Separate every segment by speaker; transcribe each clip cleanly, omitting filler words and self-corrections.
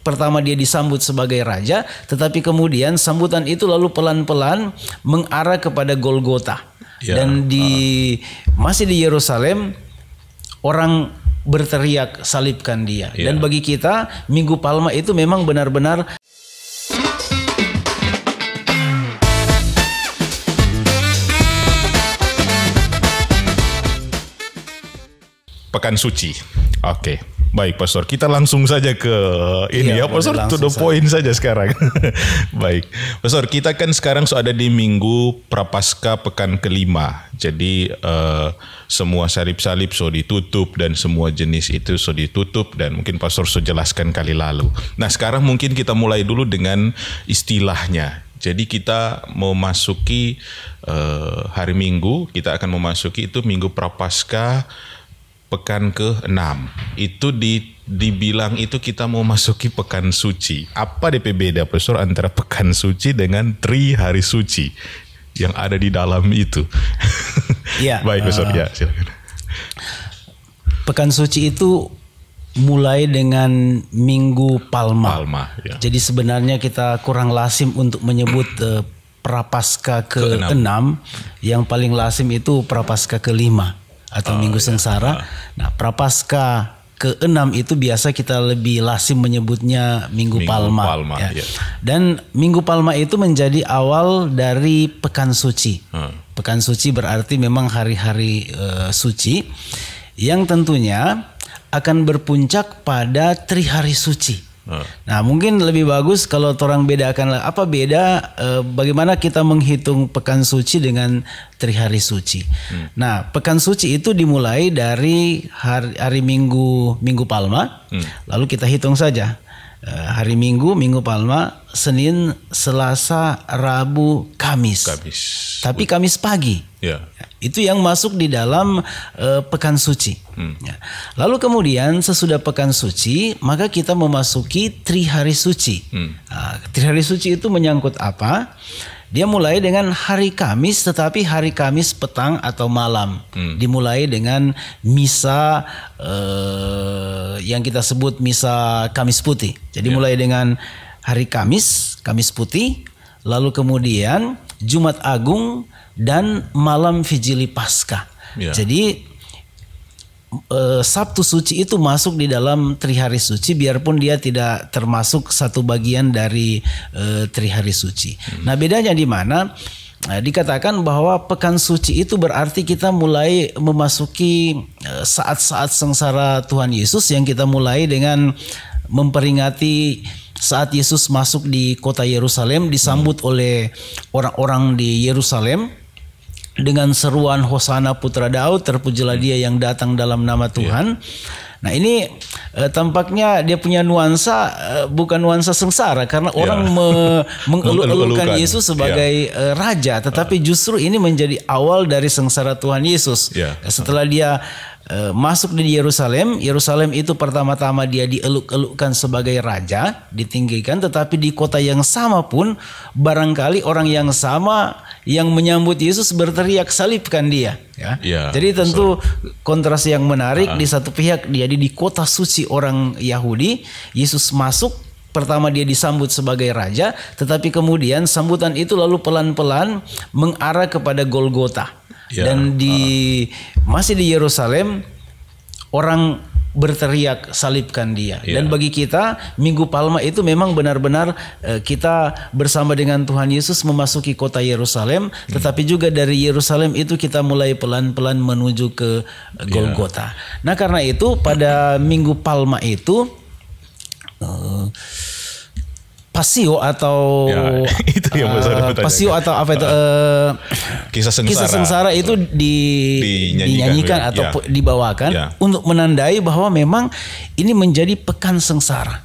Speaker 1: pertama dia disambut sebagai raja, tetapi kemudian sambutan itu lalu pelan-pelan mengarah kepada Golgota. Dan masih di Yerusalem orang berteriak salibkan dia. Dan bagi kita Minggu Palma itu memang benar-benar
Speaker 2: Pekan Suci. Oke. Baik, Pastor. Kita langsung saja ke ini ya, Pastor. To the point saja sekarang. Baik. Pastor, kita kan sekarang ada di Minggu Prapaskah pekan kelima. Jadi semua salib-salib ditutup dan semua jenis itu ditutup dan mungkin Pastor sudah jelaskan kali lalu. Nah, sekarang mungkin kita mulai dulu dengan istilahnya. Jadi kita memasuki hari Minggu, kita akan memasuki itu Minggu Prapaskah pekan ke-6. Itu dibilang itu kita mau masuki pekan suci. Apa DP beda, Pastor, antara pekan suci dengan Tri Hari Suci yang ada di dalam itu?
Speaker 1: Ya.
Speaker 2: Baik, Pastor. Ya, silakan.
Speaker 1: Pekan suci itu mulai dengan Minggu Palma.
Speaker 2: Ya.
Speaker 1: Jadi sebenarnya kita kurang lazim untuk menyebut Prapaskah ke-6. Yang paling lazim itu Prapaskah ke-5 atau Minggu Sengsara. Nah, Prapaskah ke-6 itu biasa kita lebih lazim menyebutnya Minggu Palma. Ya. Dan Minggu Palma itu menjadi awal dari Pekan Suci. Pekan Suci berarti memang hari-hari suci yang tentunya akan berpuncak pada Tri Hari Suci. Nah, mungkin lebih bagus kalau orang bedakan apa beda bagaimana kita menghitung Pekan Suci dengan Tri Hari Suci. Nah, Pekan Suci itu dimulai dari hari Minggu Palma. Lalu kita hitung saja. Hari Minggu Palma, Senin, Selasa, Rabu, Kamis. Tapi Kamis pagi. Itu yang masuk di dalam Pekan Suci. Lalu kemudian sesudah Pekan Suci, maka kita memasuki Tri Hari Suci. Tri Hari Suci itu menyangkut apa? Dia mulai dengan hari Kamis, tetapi hari Kamis petang atau malam. Dimulai dengan misa yang kita sebut misa Kamis Putih. Jadi mulai dengan hari Kamis Putih, lalu kemudian Jumat Agung dan malam Vigili Paskah. Jadi Sabtu Suci itu masuk di dalam Tri Hari Suci biarpun dia tidak termasuk satu bagian dari Tri Hari Suci. Nah, bedanya di mana? Dikatakan bahwa Pekan Suci itu berarti kita mulai memasuki saat-saat sengsara Tuhan Yesus yang kita mulai dengan memperingati saat Yesus masuk di kota Yerusalem disambut oleh orang-orang di Yerusalem dengan seruan Hosana Putra Daud, terpujilah dia yang datang dalam nama Tuhan. Nah, ini tampaknya dia punya nuansa bukan nuansa sengsara karena orang mengeluk-elukkan Yesus sebagai raja, tetapi justru ini menjadi awal dari sengsara Tuhan Yesus. Setelah dia masuk di Yerusalem itu pertama-tama dia dieluk-elukkan sebagai raja, ditinggikan, tetapi di kota yang sama pun barangkali orang yang sama yang menyambut Yesus berteriak salibkan dia. Jadi tentu kontras yang menarik. Di satu pihak dia di kota suci orang Yahudi, Yesus masuk, pertama dia disambut sebagai raja, tetapi kemudian sambutan itu lalu pelan-pelan mengarah kepada Golgota. Dan masih di Yerusalem orang berteriak salibkan dia. Dan bagi kita Minggu Palma itu memang benar-benar kita bersama dengan Tuhan Yesus memasuki kota Yerusalem, tetapi juga dari Yerusalem itu kita mulai pelan-pelan menuju ke Golgota. Nah, karena itu pada Minggu Palma itu Pasio atau Pasio atau apa itu
Speaker 2: kisah
Speaker 1: sengsara itu dinyanyikan atau dibawakan untuk menandai bahwa memang ini menjadi pekan sengsara.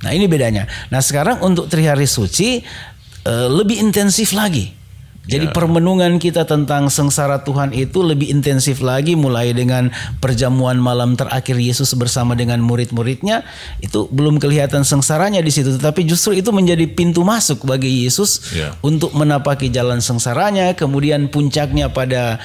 Speaker 1: Nah, ini bedanya. Nah, sekarang untuk Tri Hari Suci lebih intensif lagi. Jadi permenungan kita tentang sengsara Tuhan itu lebih intensif lagi, mulai dengan perjamuan malam terakhir Yesus bersama dengan murid-muridnya. Itu belum kelihatan sengsaranya di situ, tetapi justru itu menjadi pintu masuk bagi Yesus untuk menapaki jalan sengsaranya. Kemudian puncaknya pada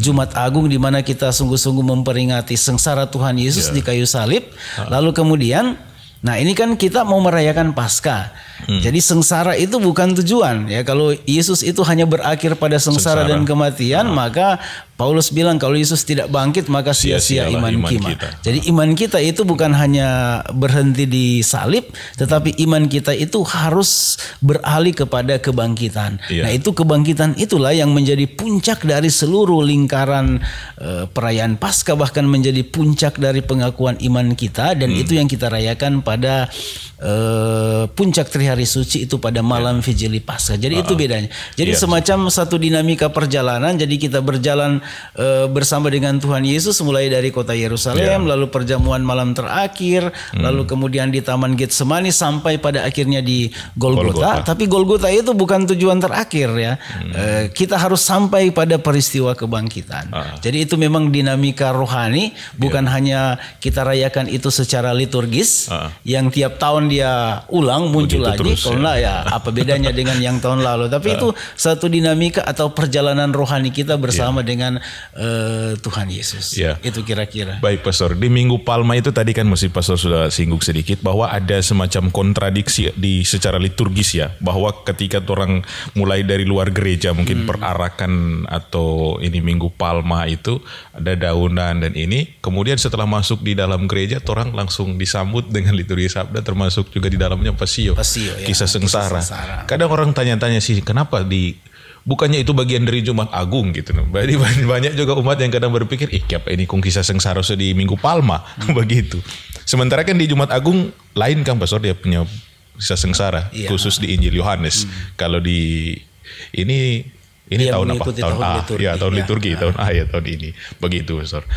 Speaker 1: Jumat Agung di mana kita sungguh-sungguh memperingati sengsara Tuhan Yesus di kayu salib. Lalu kemudian Nah ini kan kita mau merayakan Paskah. Jadi sengsara itu bukan tujuan ya. Kalau Yesus itu hanya berakhir pada sengsara dan kematian, maka Paulus bilang kalau Yesus tidak bangkit maka sia-sia iman kita. Jadi iman kita itu bukan hanya berhenti di salib, tetapi iman kita itu harus beralih kepada kebangkitan. Nah itu kebangkitan itulah yang menjadi puncak dari seluruh lingkaran perayaan Paskah, bahkan menjadi puncak dari pengakuan iman kita, dan itu yang kita rayakan pada puncak Trihari Suci itu pada malam Vigili Paskah. Jadi itu bedanya. Jadi semacam satu dinamika perjalanan. Jadi kita berjalan bersama dengan Tuhan Yesus mulai dari kota Yerusalem, lalu perjamuan malam terakhir, lalu kemudian di Taman Getsemani sampai pada akhirnya di Golgota. Tapi Golgota itu bukan tujuan terakhir ya. Kita harus sampai pada peristiwa kebangkitan. Jadi itu memang dinamika rohani, bukan hanya kita rayakan itu secara liturgis yang tiap tahun dia ulang muncul lagi. Kalau enggak ya apa bedanya dengan yang tahun lalu. Tapi itu satu dinamika atau perjalanan rohani kita bersama dengan Tuhan Yesus. Itu kira-kira.
Speaker 2: Baik Pastor, di Minggu Palma itu tadi kan mesti Pastor sudah singgung sedikit bahwa ada semacam kontradiksi di secara liturgis ya, bahwa ketika orang mulai dari luar gereja mungkin perarakan atau ini Minggu Palma itu ada daunan dan ini, kemudian setelah masuk di dalam gereja orang langsung disambut dengan liturgi sabda, termasuk juga di dalamnya pasio kisah sengsara. Kadang orang tanya-tanya sih kenapa bukannya itu bagian dari Jumat Agung gitu. Jadi banyak juga umat yang kadang berpikir apa ini kung kisah sengsara di Minggu Palma begitu. Sementara kan di Jumat Agung lain kan Pastor, dia punya kisah sengsara khusus di Injil Yohanes. Kalau di ini tahun apa? Tahun A. Liturgi. Tahun A ya tahun ini. Begitu Pastor.